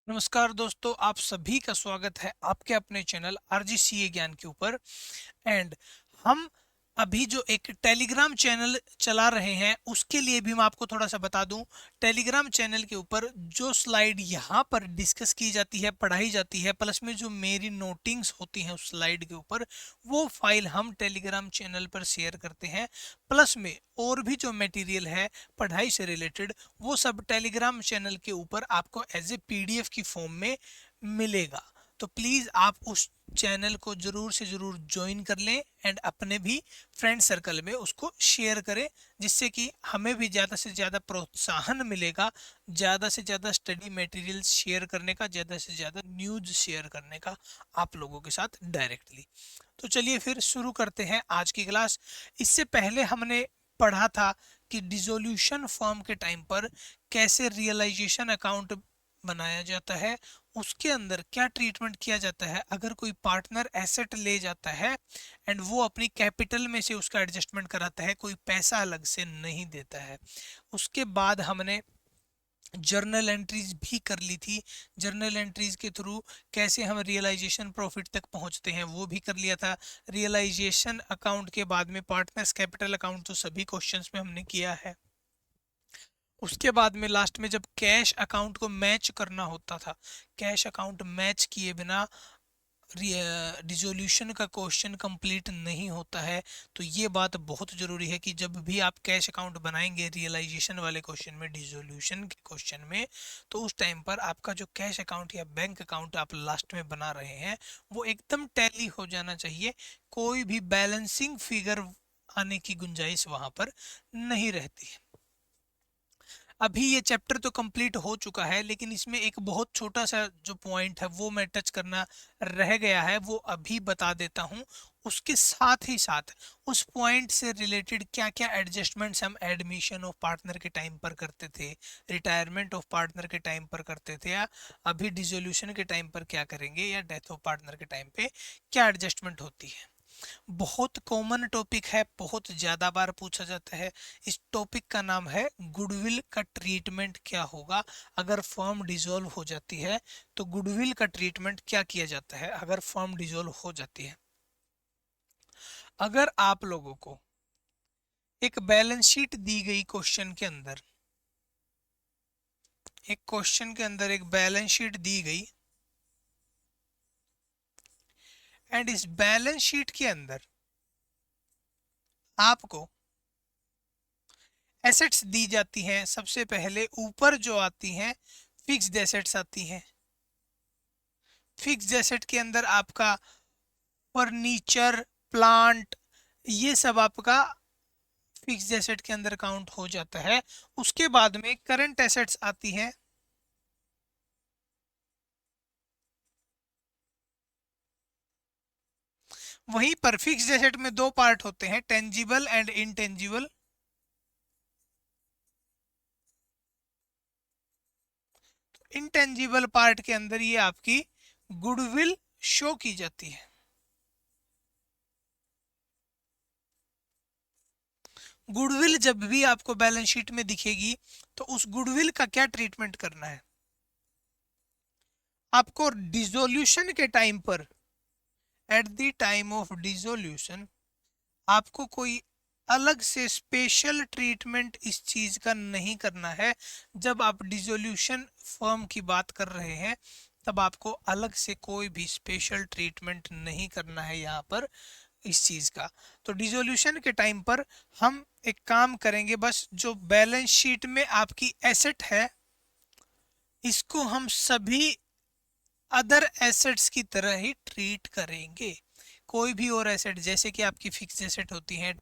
नमस्कार दोस्तों, आप सभी का स्वागत है आपके अपने चैनल आरजीसीए ज्ञान के ऊपर। एंड हम अभी जो एक टेलीग्राम चैनल चला रहे हैं उसके लिए भी मैं आपको थोड़ा सा बता दूं। टेलीग्राम चैनल के ऊपर जो स्लाइड यहाँ पर डिस्कस की जाती है, पढ़ाई जाती है, प्लस में जो मेरी नोटिंग्स होती हैं उस स्लाइड के ऊपर, वो फाइल हम टेलीग्राम चैनल पर शेयर करते हैं। प्लस में और भी जो मटेरियल है पढ़ाई से रिलेटेड, वो सब टेलीग्राम चैनल के ऊपर आपको एज ए पीडीएफ की फॉर्म में मिलेगा। तो प्लीज़ आप उस चैनल को जरूर से जरूर ज्वाइन कर लें एंड अपने भी फ्रेंड सर्कल में उसको शेयर करें, जिससे कि हमें भी ज़्यादा से ज़्यादा प्रोत्साहन मिलेगा, ज़्यादा से ज़्यादा स्टडी मटेरियल शेयर करने का, ज़्यादा से ज़्यादा न्यूज़ शेयर करने का आप लोगों के साथ डायरेक्टली। तो चलिए फिर शुरू करते हैं आज की क्लास। इससे पहले हमने पढ़ा था कि डिसोल्यूशन फॉर्म के टाइम पर कैसे रियलाइजेशन अकाउंट बनाया जाता है, उसके अंदर क्या ट्रीटमेंट किया जाता है अगर कोई पार्टनर एसेट ले जाता है एंड वो अपनी कैपिटल में से उसका एडजस्टमेंट कराता है, कोई पैसा अलग से नहीं देता है। उसके बाद हमने जर्नल एंट्रीज भी कर ली थी। जर्नल एंट्रीज के थ्रू कैसे हम रियलाइजेशन प्रॉफिट तक पहुंचते हैं वो भी कर लिया था। रियलाइजेशन अकाउंट के बाद में पार्टनर्स कैपिटल अकाउंट तो सभी क्वेश्चंस में हमने किया है। उसके बाद में लास्ट में जब कैश अकाउंट को मैच करना होता था, कैश अकाउंट मैच किए बिना डिसोल्यूशन का क्वेश्चन कंप्लीट नहीं होता है। तो ये बात बहुत ज़रूरी है कि जब भी आप कैश अकाउंट बनाएंगे रियलाइजेशन वाले क्वेश्चन में, डिसोल्यूशन के क्वेश्चन में, तो उस टाइम पर आपका जो कैश अकाउंट या बैंक अकाउंट आप लास्ट में बना रहे हैं वो एकदम टैली हो जाना चाहिए। कोई भी बैलेंसिंग फिगर आने की गुंजाइश वहां पर नहीं रहती है। अभी ये चैप्टर तो कंप्लीट हो चुका है, लेकिन इसमें एक बहुत छोटा सा जो पॉइंट है वो मैं टच करना रह गया है, वो अभी बता देता हूँ। उसके साथ ही साथ उस पॉइंट से रिलेटेड क्या क्या एडजस्टमेंट्स हम एडमिशन ऑफ पार्टनर के टाइम पर करते थे, रिटायरमेंट ऑफ पार्टनर के टाइम पर करते थे, या अभी डिसोल्यूशन के टाइम पर क्या करेंगे, या डेथ ऑफ पार्टनर के टाइम पे क्या एडजस्टमेंट होती है। बहुत कॉमन टॉपिक है, बहुत ज़्यादा बार पूछा जाता है। इस टॉपिक का नाम है गुडविल का ट्रीटमेंट क्या होगा अगर फर्म डिसॉल्व हो जाती है। तो गुडविल का ट्रीटमेंट क्या किया जाता है अगर फर्म डिसॉल्व हो जाती है। अगर आप लोगों को एक बैलेंस शीट दी गई क्वेश्चन के अंदर, एक क्वेश्चन के अंदर एक बैलेंस शीट दी गई एंड इस बैलेंस शीट के अंदर आपको एसेट्स दी जाती हैं। सबसे पहले ऊपर जो आती हैं फिक्स्ड एसेट्स आती हैं। फिक्स्ड एसेट के अंदर आपका फर्नीचर, प्लांट, ये सब आपका फिक्स्ड एसेट के अंदर काउंट हो जाता है। उसके बाद में करंट एसेट्स आती हैं। वहीं पर फिक्स्ड एसेट में दो पार्ट होते हैं, tangible and intangible. Intangible part के अंदर ये आपकी गुडविल शो की जाती है। गुडविल जब भी आपको बैलेंस शीट में दिखेगी तो उस गुडविल का क्या ट्रीटमेंट करना है। आपको डिसोल्यूशन के टाइम पर, at the time of dissolution, आपको कोई अलग से स्पेशल ट्रीटमेंट इस चीज का नहीं करना है। जब आप डिसोल्यूशन फर्म की बात कर रहे हैं तब आपको अलग से कोई भी स्पेशल ट्रीटमेंट नहीं करना है यहाँ पर इस चीज का। तो डिसोल्यूशन के टाइम पर हम एक काम करेंगे, बस जो बैलेंस शीट में आपकी एसेट है इसको हम सभी अदर एसेट्स की तरह ही ट्रीट करेंगे। कोई भी और एसेट, जैसे कि आपकी फिक्स एसेट होती हैं,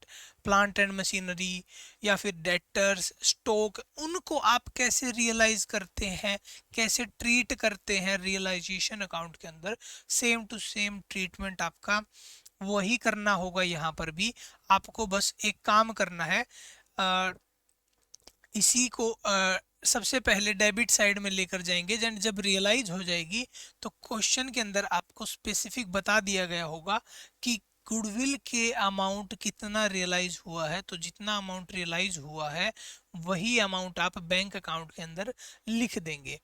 प्लांट एंड मशीनरी या फिर डेटर्स, स्टॉक, उनको आप कैसे रियलाइज करते हैं, कैसे ट्रीट करते हैं रियलाइजेशन अकाउंट के अंदर, सेम टू सेम ट्रीटमेंट आपका वही करना होगा यहाँ पर भी। आपको बस एक काम करना है, इसी को सबसे पहले डेबिट साइड में लेकर जाएंगे। एंड जब रियलाइज हो जाएगी तो क्वेश्चन के अंदर आपको स्पेसिफिक बता दिया गया होगा कि गुडविल के अमाउंट कितना रियलाइज हुआ है। तो जितना अमाउंट रियलाइज हुआ है वही अमाउंट आप बैंक अकाउंट के अंदर लिख देंगे।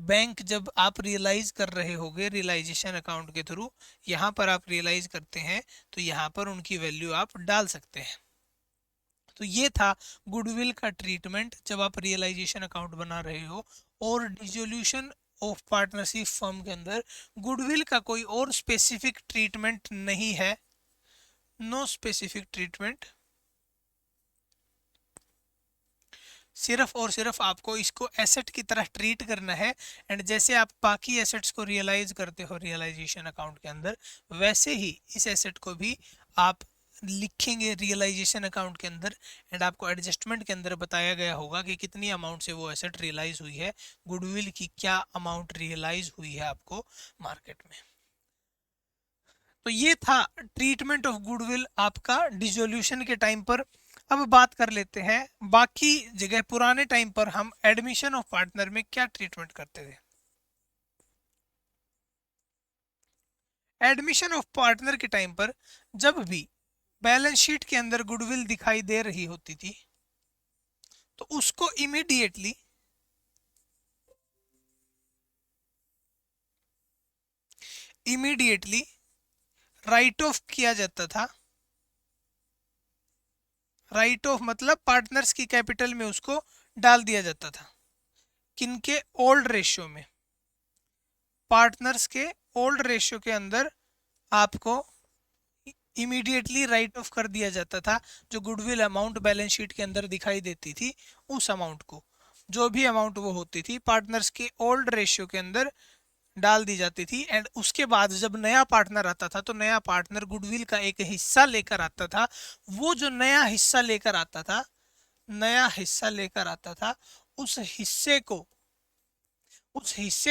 बैंक जब आप रियलाइज कर रहे होगे रियलाइजेशन अकाउंट के थ्रू, यहाँ पर आप रियलाइज करते हैं तो यहाँ पर उनकी वैल्यू आप डाल सकते हैं। तो ये था गुडविल का ट्रीटमेंट जब आप रियलाइजेशन अकाउंट बना रहे हो। और डिसोल्यूशन ऑफ पार्टनरशिप फर्म के अंदर गुडविल का कोई और स्पेसिफिक ट्रीटमेंट नहीं है, नो स्पेसिफिक ट्रीटमेंट। सिर्फ और सिर्फ आपको इसको एसेट की तरह ट्रीट करना है। एंड जैसे आप बाकी एसेट्स को रियलाइज करते हो रियलाइजेशन अकाउंट के अंदर, वैसे ही इस एसेट को भी आप लिखेंगे रियलाइजेशन अकाउंट के अंदर। एंड आपको एडजस्टमेंट के अंदर बताया गया होगा कि कितनी अमाउंट से वो एसेट रियलाइज हुई है, गुडविल की क्या अमाउंट रियलाइज हुई है आपको मार्केट में। तो ये था ट्रीटमेंट ऑफ गुडविल आपका डिसोल्यूशन के टाइम पर। अब बात कर लेते हैं बाकी जगह पुराने टाइम पर हम एडमिशन ऑफ पार्टनर में क्या ट्रीटमेंट करते थे। एडमिशन ऑफ पार्टनर के टाइम पर जब भी बैलेंस शीट के अंदर गुडविल दिखाई दे रही होती थी तो उसको इमीडिएटली राइट ऑफ किया जाता था। राइट ऑफ मतलब पार्टनर्स की कैपिटल में उसको डाल दिया जाता था। किनके? ओल्ड रेशियो में, पार्टनर्स के ओल्ड रेशियो के अंदर आपको इमीडिएटली राइट ऑफ कर दिया जाता था। जो गुडविल अमाउंट बैलेंस शीट के अंदर दिखाई देती थी उस अमाउंट को, जो भी अमाउंट वो होती थी, पार्टनर्स के ओल्ड रेशियो के अंदर डाल दी जाती थी। एंड उसके बाद जब नया पार्टनर आता था तो नया पार्टनर गुडविल का एक हिस्सा लेकर आता था। वो जो नया हिस्सा लेकर आता था, नया हिस्सा लेकर आता था, उस हिस्से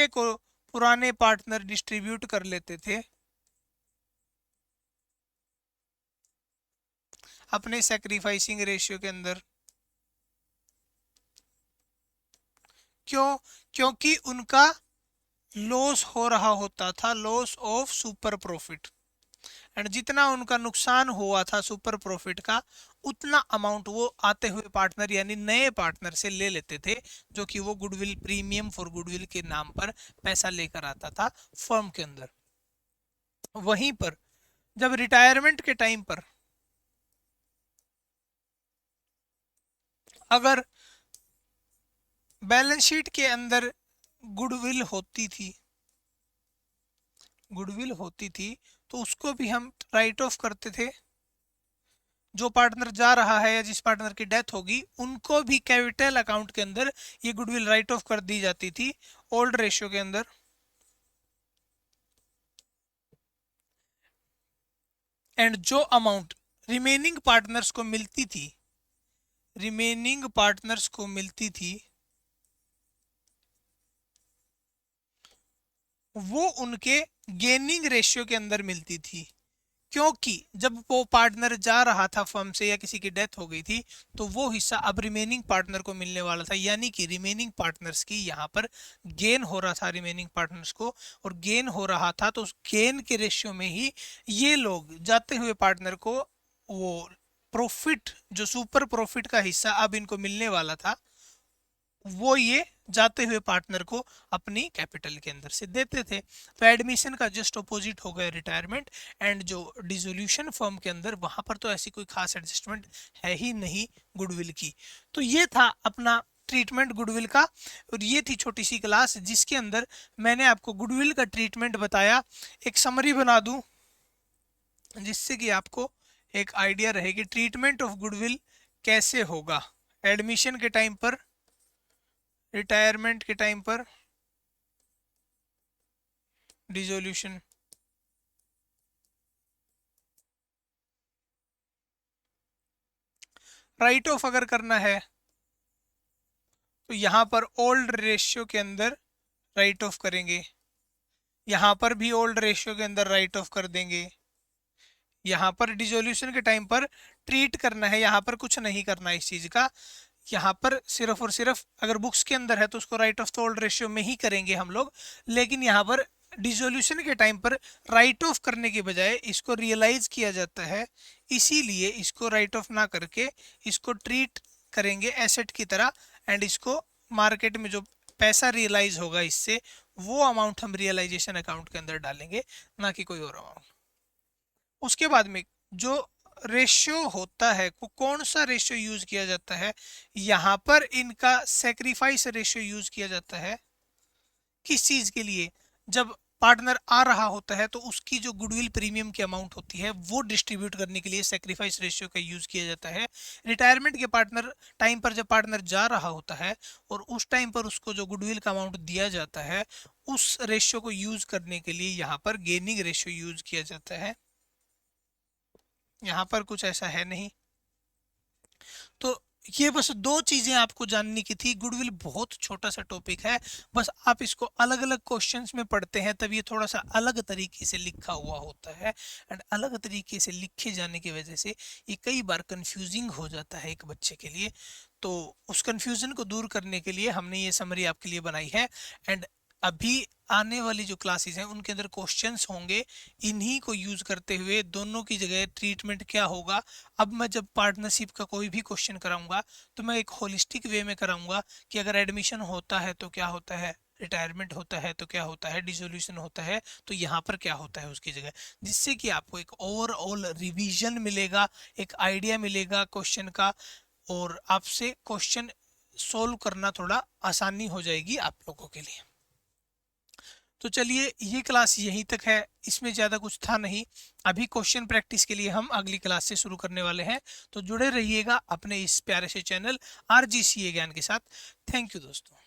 को पुराने पार्टनर डिस्ट्रीब्यूट कर लेते थे अपने सैक्रिफाइसिंग रेशियो के अंदर। क्यों? क्योंकि उनका लॉस हो रहा होता था, loss of super profit. And जितना उनका नुकसान हुआ था सुपर प्रॉफिट का, उतना अमाउंट वो आते हुए पार्टनर यानी नए पार्टनर से ले लेते थे, जो कि वो गुडविल प्रीमियम फॉर गुडविल के नाम पर पैसा लेकर आता था फर्म के अंदर। वहीं पर जब रिटायरमेंट के टाइम पर अगर बैलेंस शीट के अंदर गुडविल होती थी तो उसको भी हम राइट ऑफ करते थे। जो पार्टनर जा रहा है या जिस पार्टनर की डेथ होगी उनको भी कैपिटल अकाउंट के अंदर ये गुडविल राइट ऑफ कर दी जाती थी ओल्ड रेशियो के अंदर। एंड जो अमाउंट रिमेनिंग पार्टनर्स को मिलती थी वो उनके गेनिंग रेशियो के अंदर मिलती थी। क्योंकि जब वो पार्टनर जा रहा था फर्म से या किसी की डेथ हो गई थी तो वो हिस्सा अब रिमेनिंग पार्टनर को मिलने वाला था। यानी कि रिमेनिंग पार्टनर्स की यहाँ पर गेन हो रहा था रिमेनिंग पार्टनर्स को, और गेन हो रहा था तो उस गेन के रेशियो में ही ये लोग जाते हुए पार्टनर को वो प्रॉफिट, जो सुपर प्रॉफिट का हिस्सा अब इनको मिलने वाला था, वो ये जाते हुए पार्टनर को अपनी कैपिटल के अंदर से देते थे। तो एडमिशन का जस्ट अपोजिट हो गया रिटायरमेंट। एंड जो डिसोल्यूशन फर्म के अंदर, वहां पर तो ऐसी कोई खास एडजस्टमेंट है ही नहीं गुडविल की। तो ये था अपना ट्रीटमेंट गुडविल का। और ये थी छोटी सी क्लास जिसके अंदर मैंने आपको गुडविल का ट्रीटमेंट बताया। एक समरी बना दूं जिससे कि आपको एक आइडिया रहे कि ट्रीटमेंट ऑफ गुडविल कैसे होगा एडमिशन के टाइम पर, रिटायरमेंट के टाइम पर, डिसोल्यूशन। राइट ऑफ अगर करना है तो यहां पर ओल्ड रेशियो के अंदर राइट ऑफ करेंगे, यहां पर भी ओल्ड रेशियो के अंदर राइट ऑफ कर देंगे। यहां पर डिसोल्यूशन के टाइम पर ट्रीट करना है, यहां पर कुछ नहीं करना इस चीज का। यहाँ पर सिर्फ और सिर्फ अगर बुक्स के अंदर है तो उसको right of the old ratio में ही करेंगे हम लोग। लेकिन यहाँ पर डिसोल्यूशन के टाइम पर राइट ऑफ करने के बजाय इसको रियलाइज किया जाता है, इसीलिए इसको राइट ऑफ ना करके इसको ट्रीट करेंगे एसेट की तरह, एंड इसको मार्केट में जो पैसा रियलाइज होगा इससे, वो अमाउंट हम रियलाइजेशन अकाउंट के अंदर डालेंगे, ना कि कोई और अमाउंट। उसके बाद में जो रेशियो होता है, कौन सा रेशियो यूज किया जाता है, यहाँ पर इनका सेक्रीफाइस रेशियो यूज किया जाता है। किस चीज के लिए? जब पार्टनर आ रहा होता है तो उसकी जो गुडविल प्रीमियम की अमाउंट होती है वो डिस्ट्रीब्यूट करने के लिए सेक्रीफाइस रेशियो का यूज किया जाता है। रिटायरमेंट के पार्टनर टाइम पर जब पार्टनर जा रहा होता है और उस टाइम पर उसको जो गुडविल का अमाउंट दिया जाता है, उस रेशियो को यूज करने के लिए यहाँ पर गेनिंग रेशियो यूज किया जाता है। यहाँ पर कुछ ऐसा है नहीं। तो ये बस दो चीजें आपको जाननी की थी। गुडविल बहुत छोटा सा टॉपिक है, बस आप इसको अलग अलग क्वेश्चंस में पढ़ते हैं तब ये थोड़ा सा अलग तरीके से लिखा हुआ होता है, एंड अलग तरीके से लिखे जाने की वजह से ये कई बार कंफ्यूजिंग हो जाता है एक बच्चे के लिए। तो उस कंफ्यूजन को दूर करने के लिए हमने ये समरी आपके लिए बनाई है, एंड अभी आने वाली जो क्लासेस हैं उनके अंदर क्वेश्चंस होंगे, इन्हीं को यूज करते हुए दोनों की जगह ट्रीटमेंट क्या होगा। अब मैं जब पार्टनरशिप का कोई भी क्वेश्चन कराऊंगा तो मैं एक होलिस्टिक वे में कराऊंगा कि अगर एडमिशन होता है तो क्या होता है, रिटायरमेंट होता है तो क्या होता है, डिसोल्यूशन होता है तो यहाँ पर क्या होता है उसकी जगह, जिससे कि आपको एक ओवरऑल रिवीजन मिलेगा, एक आइडिया मिलेगा क्वेश्चन का, और आपसे क्वेश्चन सोल्व करना थोड़ा आसानी हो जाएगी आप लोगों के लिए। तो चलिए ये क्लास यहीं तक है, इसमें ज़्यादा कुछ था नहीं। अभी क्वेश्चन प्रैक्टिस के लिए हम अगली क्लास से शुरू करने वाले हैं, तो जुड़े रहिएगा अपने इस प्यारे से चैनल RGCA ज्ञान के साथ। थैंक यू दोस्तों।